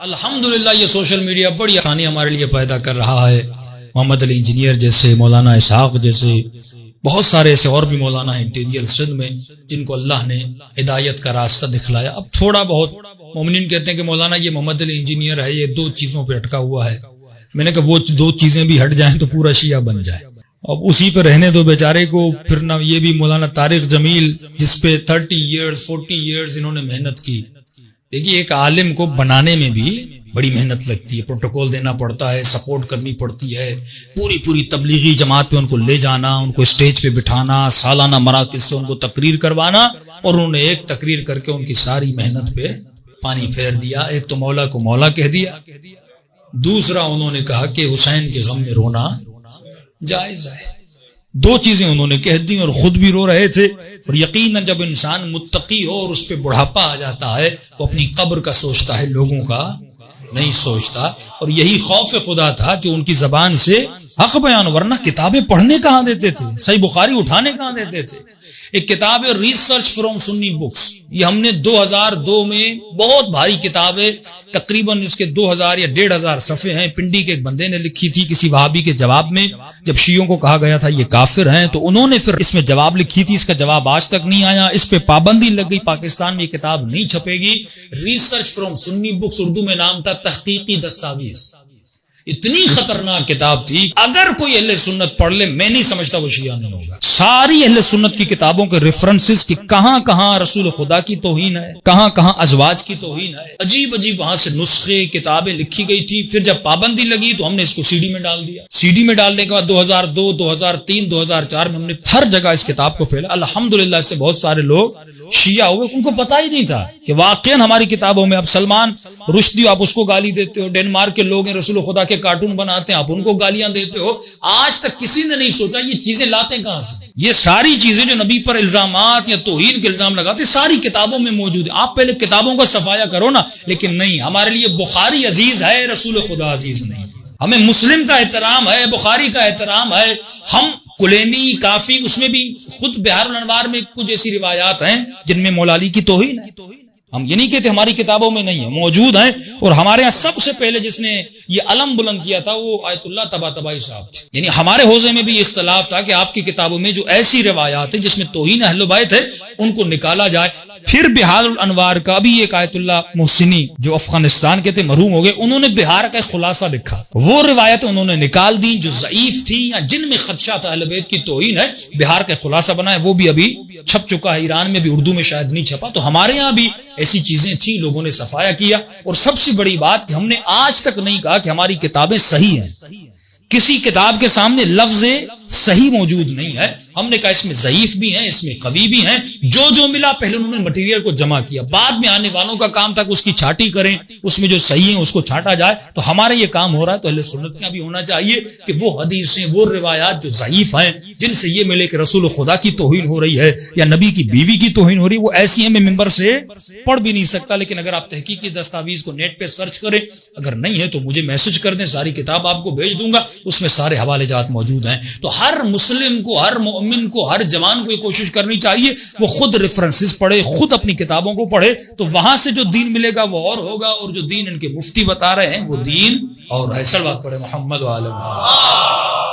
الحمدللہ یہ social media بڑی آسانی ہمارے لیے پیدا کر رہا ہے. محمد علی انجینئر جیسے، مولانا اسحاق جیسے، بہت سارے ایسے اور بھی مولانا ہیں انٹیریئر سندھ میں جن کو اللہ نے ہدایت کا راستہ دکھلایا. اب تھوڑا بہت مومنین کہتے ہیں کہ مولانا یہ محمد علی انجینئر ہے، یہ دو چیزوں پہ اٹکا ہوا ہے. میں نے کہا وہ دو چیزیں بھی ہٹ جائیں تو پورا شیعہ بن جائے. اب اسی پہ رہنے دو بیچارے کو. پھر نہ یہ بھی مولانا طارق جمیل جس پہ 40 ایئرز انہوں نے محنت کی. دیکھیے ایک عالم کو بنانے میں بھی بڑی محنت لگتی ہے، پروٹوکول دینا پڑتا ہے، سپورٹ کرنی پڑتی ہے، پوری تبلیغی جماعت پہ ان کو لے جانا، ان کو اسٹیج پہ بٹھانا، سالانہ مراکز سے ان کو تقریر کروانا، اور انہوں نے ایک تقریر کر کے ان کی ساری محنت پہ پانی پھیر دیا. ایک تو مولا کو مولا کہہ دیا، دوسرا انہوں نے کہا کہ حسین کے غم میں رونا جائز ہے. دو چیزیں انہوں نے کہہ دی اور خود بھی رو رہے تھے. اور یقیناً جب انسان متقی ہو اور اس پہ بڑھاپا آ جاتا ہے وہ اپنی قبر کا سوچتا ہے، لوگوں کا نہیں سوچتا. اور یہی خوف خدا تھا جو ان کی زبان سے حق بیان، ورنہ کتابیں پڑھنے کہاں دیتے تھے، صحیح بخاری اٹھانے کہاں دیتے تھے. ایک کتاب ہے ریسرچ فرام سنی بکس، یہ ہم نے 2002 میں بہت بھاری کتاب ہے، تقریباً اس کے 2000 یا 1500 صفحے ہیں. پنڈی کے ایک بندے نے لکھی تھی کسی وہابی کے جواب میں، جب شیعوں کو کہا گیا تھا یہ کافر ہیں تو انہوں نے پھر اس میں جواب لکھی تھی. اس کا جواب آج تک نہیں آیا، اس پہ پابندی لگ گئی، پاکستان میں یہ کتاب نہیں چھپے گی. Research from Sunni books, Urdu میں نام تھا تحقیقی دستاویز. اتنی خطرناک کتاب تھی، اگر کوئی اہل سنت پڑھ لے میں نہیں سمجھتا وہ شیعہ نہیں ہوگا. ساری اہل سنت کی کتابوں کے ریفرنسز کہ کہاں کہاں رسول خدا کی توہین ہے، کہاں کہاں ازواج کی توہین ہے، عجیب وہاں سے نسخے کتابیں لکھی گئی تھی. پھر جب پابندی لگی تو ہم نے اس کو CD میں ڈال دیا. CD میں ڈالنے کے بعد 2002 2003 2004 میں ہم نے ہر جگہ اس کتاب کو پھیلا. الحمدللہ اس سے بہت سارے لوگ شیعہ ہوئے، ان کو پتہ ہی نہیں تھا کہ واقعا ہماری کتابوں میں. اب سلمان رشدی آپ اس کو گالی دیتے ہو، ڈینمارک کے لوگ ہیں رسول خدا کے کارٹون بناتے ہیں، آپ ان کو گالیاں دیتے ہو. آج تک کسی نے نہیں سوچا یہ چیزیں لاتے کہاں سے. یہ ساری چیزیں جو نبی پر الزامات یا توہین کے الزام لگاتے ساری کتابوں میں موجود ہے. آپ پہلے کتابوں کا صفایا کرو نا. لیکن نہیں، ہمارے لیے بخاری عزیز ہے، رسول خدا عزیز نہیں. ہمیں مسلم کا احترام ہے، بخاری کا احترام ہے. ہم کلینی کافی اس میں بھی خود بہار الانوار میں کچھ ایسی روایات ہیں جن میں مولا علی کی توہین ہے. ہم یہ نہیں کہتے ہماری کتابوں میں نہیں ہے، موجود ہیں. اور ہمارے ہاں سب سے پہلے جس نے یہ علم بلند کیا تھا وہ آیت اللہ طباطبائی صاحب تھے. یعنی ہمارے حوزے میں بھی یہ اختلاف تھا کہ آپ کی کتابوں میں جو ایسی روایات ہیں جس میں توہین اہل بیت ہے ان کو نکالا جائے. پھر بہار الانوار کا بھی ایک آیت اللہ محسنی جو افغانستان کے تھے، مرحوم ہو گئے، انہوں نے بہار کا ایک خلاصہ لکھا. وہ روایتیں انہوں نے نکال دی جو ضعیف تھی یا جن میں خدشہ تھا اہل بیت کی توہین ہے. بہار کا خلاصہ بنایا، وہ بھی ابھی چھپ چکا ہے. ایران میں بھی اردو میں شاید نہیں چھپا. تو ہمارے یہاں بھی ایسی چیزیں تھیں، لوگوں نے صفایا کیا. اور سب سے بڑی بات کہ ہم نے آج تک نہیں کہا کہ ہماری کتابیں صحیح ہیں. کسی کتاب کے سامنے لفظ صحیح موجود نہیں ہے. ہم نے کہا اس میں ضعیف بھی ہیں، اس میں قوی بھی ہیں. جو ملا پہلے انہوں نے مٹیریل کو جمع کیا، بعد میں آنے والوں کا کام تھا کہ اس کی چھاٹی کریں، اس میں جو صحیح ہیں اس کو چھاٹا جائے. تو ہمارا یہ کام ہو رہا ہے. تو اہل سنت کا بھی ہونا چاہیے کہ وہ حدیثیں، وہ روایات جو ضعیف ہیں جن سے یہ ملے کہ رسول خدا کی توہین ہو رہی ہے یا نبی کی بیوی کی توہین ہو رہی ہے، وہ ایسی ہیں میں ممبر سے پڑھ بھی نہیں سکتا. لیکن اگر آپ تحقیقی دستاویز کو نیٹ پہ سرچ کریں، اگر نہیں ہے تو مجھے میسج کر دیں، ساری کتاب آپ کو بھیج دوں گا، اس میں سارے حوالے جات موجود ہیں. تو ہر مسلم کو، ہر مومن کو، ہر جوان کو یہ کوشش کرنی چاہیے وہ خود ریفرنسز پڑھے، خود اپنی کتابوں کو پڑھے. تو وہاں سے جو دین ملے گا وہ اور ہوگا، اور جو دین ان کے مفتی بتا رہے ہیں وہ دین اور ہے. صلوات پڑھے محمد و آلہ محمد.